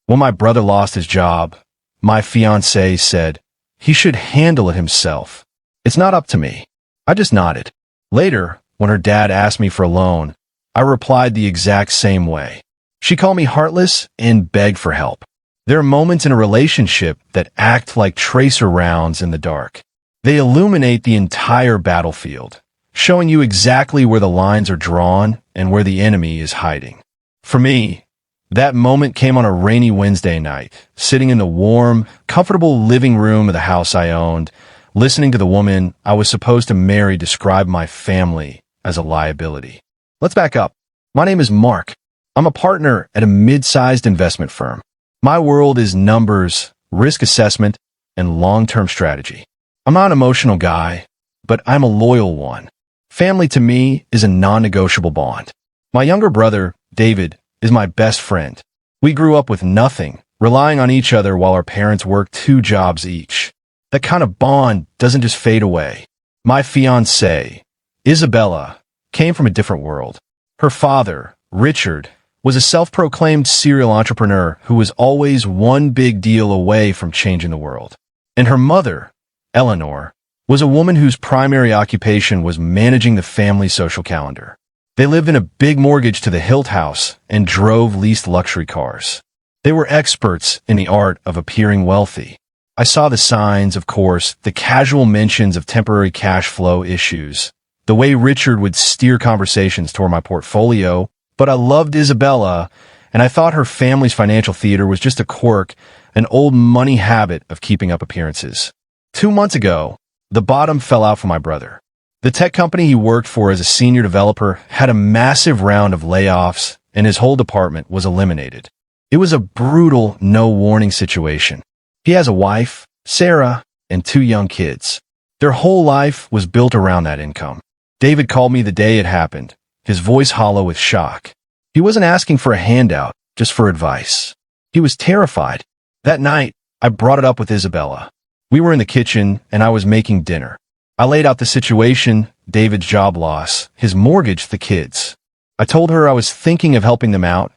When my brother lost his job, my fiancée said he should handle it himself. It's not up to me. I just nodded. Later, when her dad asked me for a loan, I replied the exact same way. She called me heartless and begged for help. There are moments in a relationship that act like tracer rounds in the dark. They illuminate the entire battlefield, showing you exactly where the lines are drawn and where the enemy is hiding. For me, that moment came on a rainy Wednesday night, sitting in the warm, comfortable living room of the house I owned, listening to the woman I was supposed to marry describe my family as a liability. Let's back up. My name is Mark. I'm a partner at a mid-sized investment firm. My world is numbers, risk assessment, and long-term strategy. I'm not an emotional guy, but I'm a loyal one. Family to me is a non-negotiable bond. My younger brother, David, is my best friend. We grew up with nothing, relying on each other while our parents worked 2 jobs each. That kind of bond doesn't just fade away. My fiancée, Isabella, came from a different world. Her father, Richard, was a self-proclaimed serial entrepreneur who was always one big deal away from changing the world. And her mother, Eleanor, was a woman whose primary occupation was managing the family social calendar. They lived in a big mortgage to the hilt house and drove leased luxury cars. They were experts in the art of appearing wealthy. I saw the signs, of course, the casual mentions of temporary cash flow issues, the way Richard would steer conversations toward my portfolio, but I loved Isabella, and I thought her family's financial theater was just a quirk, an old money habit of keeping up appearances. 2 months ago, the bottom fell out for my brother. The tech company he worked for as a senior developer had a massive round of layoffs, and his whole department was eliminated. It was a brutal, no-warning situation. He has a wife, Sarah, and 2 young kids. Their whole life was built around that income. David called me the day it happened, his voice hollow with shock. He wasn't asking for a handout, just for advice. He was terrified. That night, I brought it up with Isabella. We were in the kitchen, and I was making dinner. I laid out the situation, David's job loss, his mortgage, the kids. I told her I was thinking of helping them out,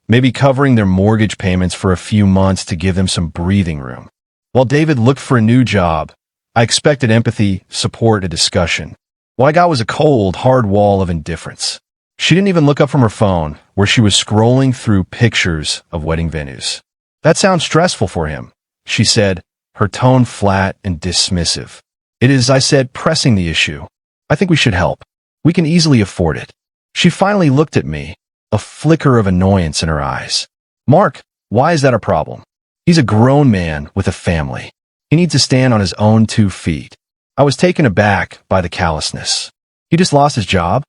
maybe covering their mortgage payments for a few months to give them some breathing room. While David looked for a new job, I expected empathy, support, a discussion. What I got was a cold, hard wall of indifference. She didn't even look up from her phone, where she was scrolling through pictures of wedding venues. That sounds stressful for him, she said, her tone flat and dismissive. It is, I said, pressing the issue. I think we should help. We can easily afford it. She finally looked at me, a flicker of annoyance in her eyes. Mark, why is that a problem? He's a grown man with a family. He needs to stand on his own 2 feet. I was taken aback by the callousness. He just lost his job?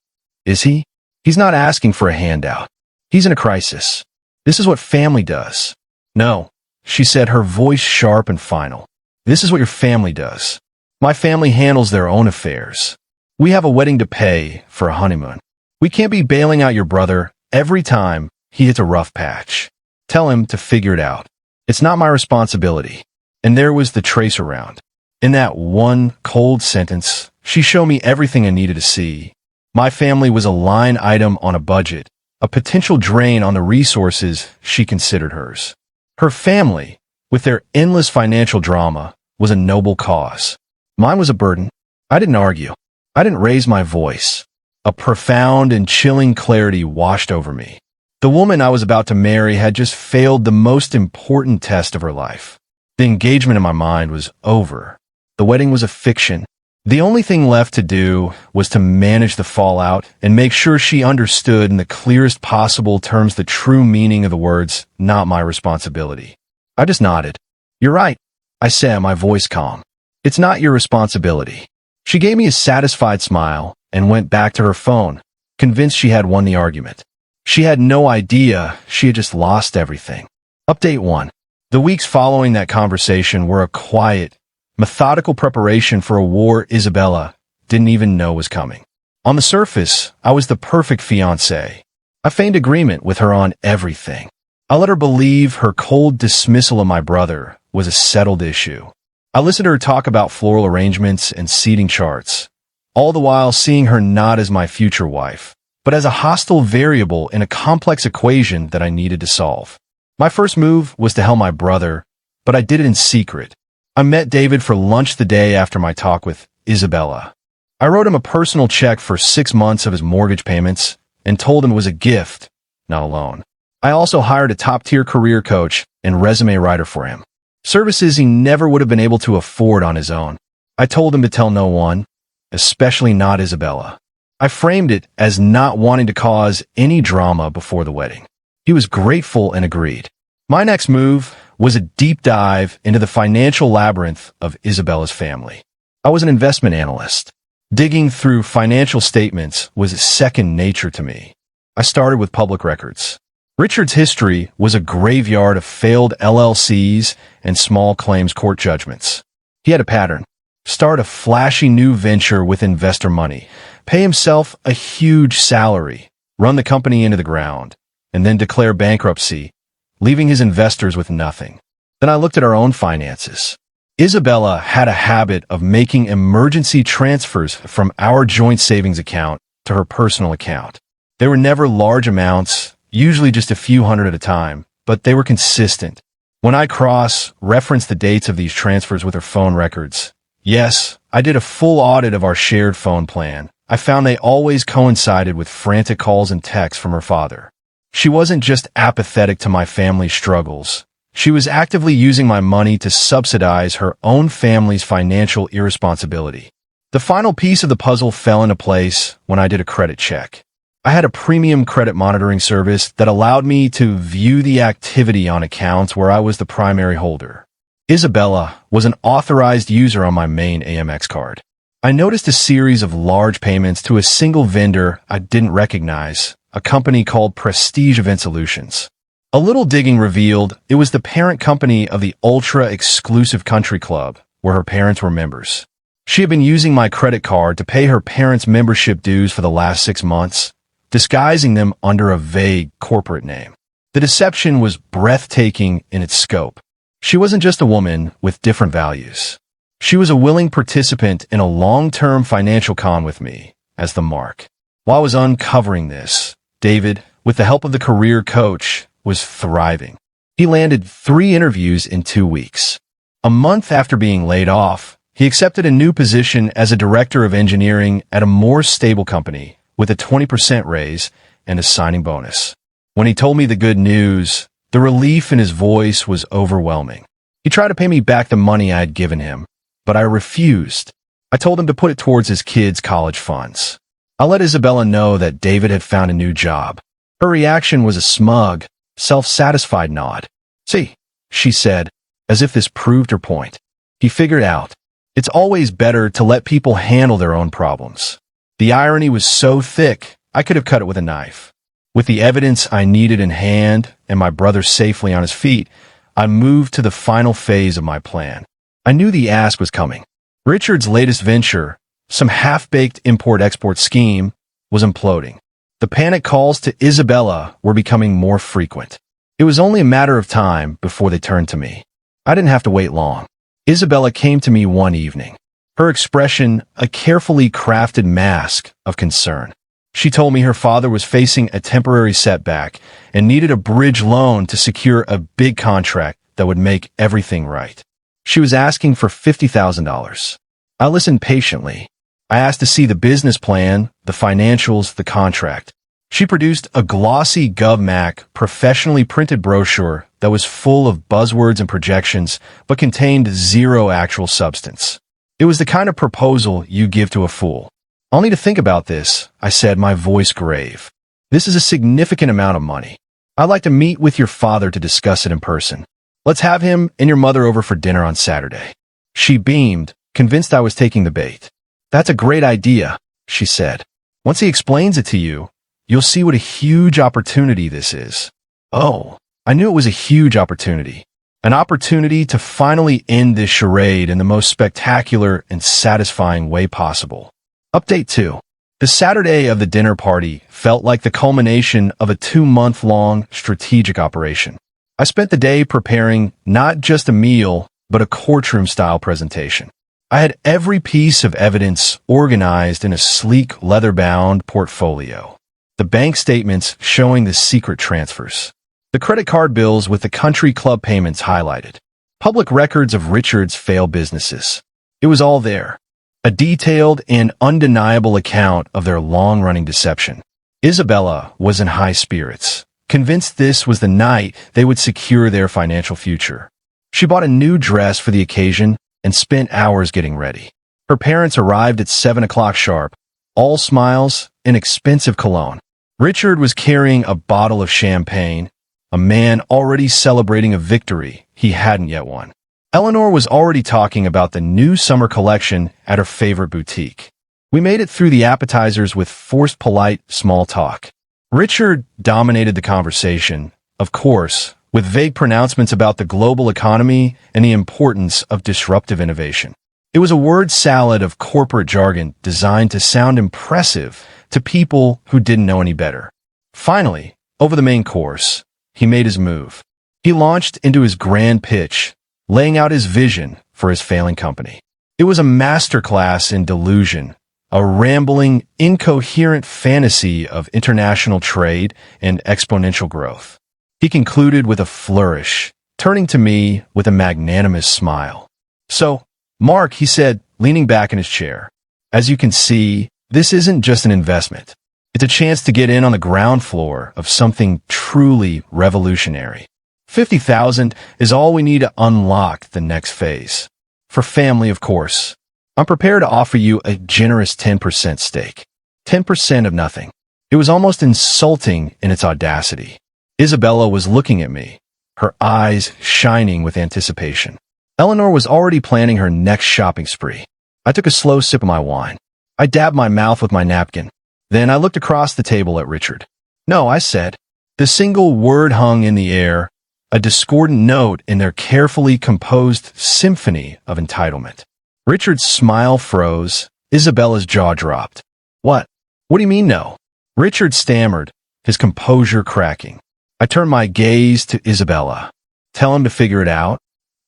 Is he? He's not asking for a handout. He's in a crisis. This is what family does. No, she said, her voice sharp and final. This is what your family does. My family handles their own affairs. We have a wedding to pay for a honeymoon. We can't be bailing out your brother every time he hits a rough patch. Tell him to figure it out. It's not my responsibility. And there was the tracer round. In that one cold sentence, she showed me everything I needed to see. My family was a line item on a budget, a potential drain on the resources she considered hers. Her family, with their endless financial drama, was a noble cause. Mine was a burden. I didn't argue. I didn't raise my voice. A profound and chilling clarity washed over me. The woman I was about to marry had just failed the most important test of her life. The engagement in my mind was over. The wedding was a fiction. The only thing left to do was to manage the fallout and make sure she understood in the clearest possible terms the true meaning of the words, "not my responsibility." I just nodded. "You're right," I said, my voice calm. "It's not your responsibility." She gave me a satisfied smile and went back to her phone, convinced she had won the argument. She had no idea she had just lost everything. Update 1. The weeks following that conversation were a quiet, methodical preparation for a war Isabella didn't even know was coming. On the surface, I was the perfect fiancé. I feigned agreement with her on everything. I let her believe her cold dismissal of my brother was a settled issue. I listened to her talk about floral arrangements and seating charts, all the while seeing her not as my future wife, but as a hostile variable in a complex equation that I needed to solve. My first move was to help my brother, but I did it in secret. I met David for lunch the day after my talk with Isabella. I wrote him a personal check for 6 months of his mortgage payments and told him it was a gift, not a loan. I also hired a top-tier career coach and resume writer for him, services he never would have been able to afford on his own. I told him to tell no one, especially not Isabella. I framed it as not wanting to cause any drama before the wedding. He was grateful and agreed. My next move was a deep dive into the financial labyrinth of Isabella's family. I was an investment analyst. Digging through financial statements was second nature to me. I started with public records. Richard's history was a graveyard of failed LLCs and small claims court judgments. He had a pattern. Start a flashy new venture with investor money, pay himself a huge salary, run the company into the ground, and then declare bankruptcy, leaving his investors with nothing. Then I looked at our own finances. Isabella had a habit of making emergency transfers from our joint savings account to her personal account. They were never large amounts, usually just a few hundred at a time, but they were consistent. When I cross-referenced the dates of these transfers with her phone records, yes, I did a full audit of our shared phone plan. I found they always coincided with frantic calls and texts from her father. She wasn't just apathetic to my family's struggles. She was actively using my money to subsidize her own family's financial irresponsibility. The final piece of the puzzle fell into place when I did a credit check. I had a premium credit monitoring service that allowed me to view the activity on accounts where I was the primary holder. Isabella was an authorized user on my main Amex card. I noticed a series of large payments to a single vendor I didn't recognize, a company called Prestige Event Solutions. A little digging revealed it was the parent company of the ultra-exclusive country club, where her parents were members. She had been using my credit card to pay her parents' membership dues for the last 6 months, disguising them under a vague corporate name. The deception was breathtaking in its scope. She wasn't just a woman with different values. She was a willing participant in a long-term financial con with me, as the mark. While I was uncovering this, David, with the help of the career coach, was thriving. He landed 3 interviews in 2 weeks. A month after being laid off, he accepted a new position as a director of engineering at a more stable company with a 20% raise and a signing bonus. When he told me the good news, the relief in his voice was overwhelming. He tried to pay me back the money I had given him, but I refused. I told him to put it towards his kids' college funds. I let Isabella know that David had found a new job. Her reaction was a smug, self-satisfied nod. "See," she said, as if this proved her point. He figured out. It's always better to let people handle their own problems. The irony was so thick, I could have cut it with a knife. With the evidence I needed in hand and my brother safely on his feet, I moved to the final phase of my plan. I knew the ask was coming. Richard's latest venture, some half-baked import-export scheme, was imploding. The panic calls to Isabella were becoming more frequent. It was only a matter of time before they turned to me. I didn't have to wait long. Isabella came to me one evening. Her expression, a carefully crafted mask of concern. She told me her father was facing a temporary setback and needed a bridge loan to secure a big contract that would make everything right. She was asking for $50,000. I listened patiently. I asked to see the business plan, the financials, the contract. She produced a glossy GovMac, professionally printed brochure that was full of buzzwords and projections, but contained zero actual substance. It was the kind of proposal you give to a fool. "I'll need to think about this," I said, my voice grave. "This is a significant amount of money. I'd like to meet with your father to discuss it in person. Let's have him and your mother over for dinner on Saturday." She beamed, convinced I was taking the bait. "That's a great idea," she said. "Once he explains it to you, you'll see what a huge opportunity this is." Oh, I knew it was a huge opportunity. An opportunity to finally end this charade in the most spectacular and satisfying way possible. Update 2. The Saturday of the dinner party felt like the culmination of a 2-month-long strategic operation. I spent the day preparing not just a meal, but a courtroom-style presentation. I had every piece of evidence organized in a sleek, leather-bound portfolio. The bank statements showing the secret transfers. The credit card bills with the country club payments highlighted. Public records of Richard's failed businesses. It was all there. A detailed and undeniable account of their long-running deception. Isabella was in high spirits, convinced this was the night they would secure their financial future. She bought a new dress for the occasion and spent hours getting ready. Her parents arrived at 7 o'clock sharp, all smiles and expensive cologne. Richard was carrying a bottle of champagne, a man already celebrating a victory he hadn't yet won. Eleanor was already talking about the new summer collection at her favorite boutique. We made it through the appetizers with forced polite small talk. Richard dominated the conversation, of course, with vague pronouncements about the global economy and the importance of disruptive innovation. It was a word salad of corporate jargon designed to sound impressive to people who didn't know any better. Finally, over the main course, he made his move. He launched into his grand pitch, laying out his vision for his failing company. It was a masterclass in delusion, a rambling, incoherent fantasy of international trade and exponential growth. He concluded with a flourish, turning to me with a magnanimous smile. "So, Mark," he said, leaning back in his chair, "as you can see, this isn't just an investment. It's a chance to get in on the ground floor of something truly revolutionary. 50,000 is all we need to unlock the next phase. For family, of course. I'm prepared to offer you a generous 10% stake. 10% of nothing." It was almost insulting in its audacity. Isabella was looking at me, her eyes shining with anticipation. Eleanor was already planning her next shopping spree. I took a slow sip of my wine. I dabbed my mouth with my napkin. Then I looked across the table at Richard. "No," I said. The single word hung in the air, a discordant note in their carefully composed symphony of entitlement. Richard's smile froze. Isabella's jaw dropped. What do you mean, no?" Richard stammered, his composure cracking. I turned my gaze to Isabella. "Tell him to figure it out,"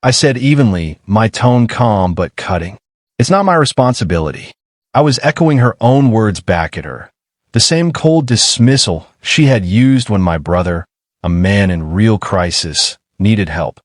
I said evenly, my tone calm but cutting. "It's not my responsibility." I was echoing her own words back at her, the same cold dismissal she had used when my brother, a man in real crisis, needed help.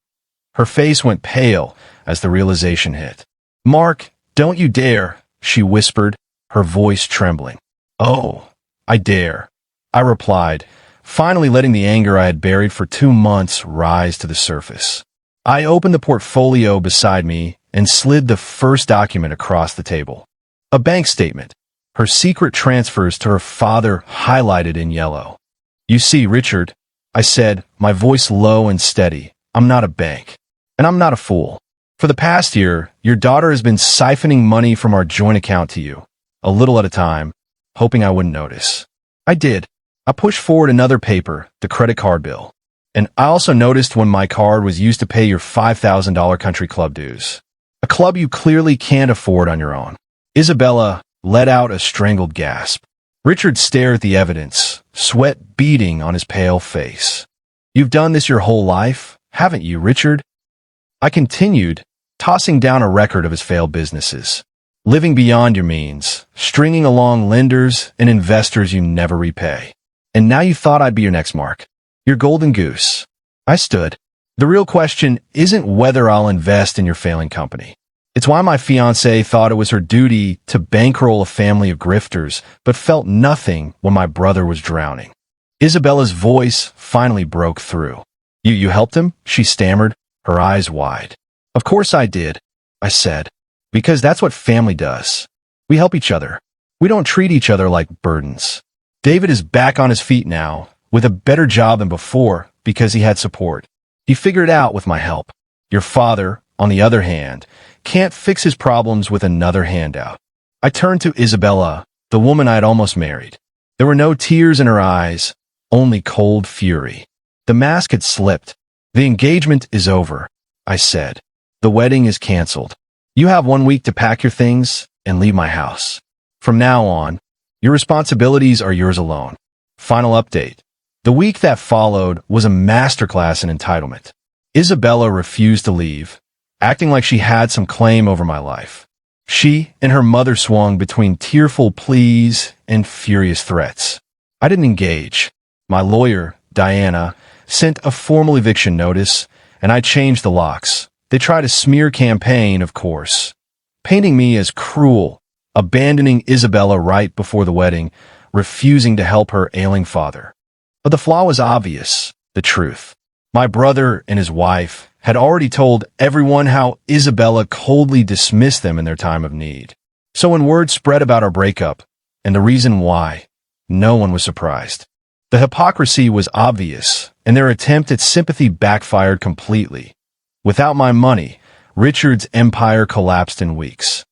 Her face went pale as the realization hit. "Mark, don't you dare," she whispered, her voice trembling. "Oh, I dare," I replied, finally letting the anger I had buried for 2 months rise to the surface. I opened the portfolio beside me and slid the first document across the table. A bank statement, her secret transfers to her father highlighted in yellow. "You see, Richard," I said, my voice low and steady, "I'm not a bank. And I'm not a fool. For the past year, your daughter has been siphoning money from our joint account to you, a little at a time, hoping I wouldn't notice. I did. I pushed forward another paper, the credit card bill. And I also noticed when my card was used to pay your $5,000 country club dues. A club you clearly can't afford on your own." Isabella let out a strangled gasp. Richard stared at the evidence, sweat beading on his pale face. "You've done this your whole life, haven't you, Richard?" I continued, tossing down a record of his failed businesses. "Living beyond your means, stringing along lenders and investors you never repay. And now you thought I'd be your next Mark. Your golden goose." I stood. "The real question isn't whether I'll invest in your failing company. It's why my fiancée thought it was her duty to bankroll a family of grifters, but felt nothing when my brother was drowning." Isabella's voice finally broke through. You helped him?" she stammered, her eyes wide. "Of course I did," I said, "because that's what family does. We help each other. We don't treat each other like burdens." David is back on his feet now, with a better job than before because he had support. He figured it out with my help. Your father, on the other hand, can't fix his problems with another handout. I turned to Isabella, the woman I had almost married. There were no tears in her eyes, only cold fury. The mask had slipped. "The engagement is over," I said. "The wedding is canceled. You have 1 week to pack your things and leave my house. From now on, your responsibilities are yours alone." Final update. The week that followed was a masterclass in entitlement. Isabella refused to leave, acting like she had some claim over my life. She and her mother swung between tearful pleas and furious threats. I didn't engage. My lawyer, Diana, sent a formal eviction notice, and I changed the locks. They tried a smear campaign, of course, painting me as cruel, abandoning Isabella right before the wedding, refusing to help her ailing father. But the flaw was obvious, the truth. My brother and his wife had already told everyone how Isabella coldly dismissed them in their time of need. So when word spread about our breakup, and the reason why, no one was surprised. The hypocrisy was obvious, and their attempt at sympathy backfired completely. Without my money, Richard's empire collapsed in weeks.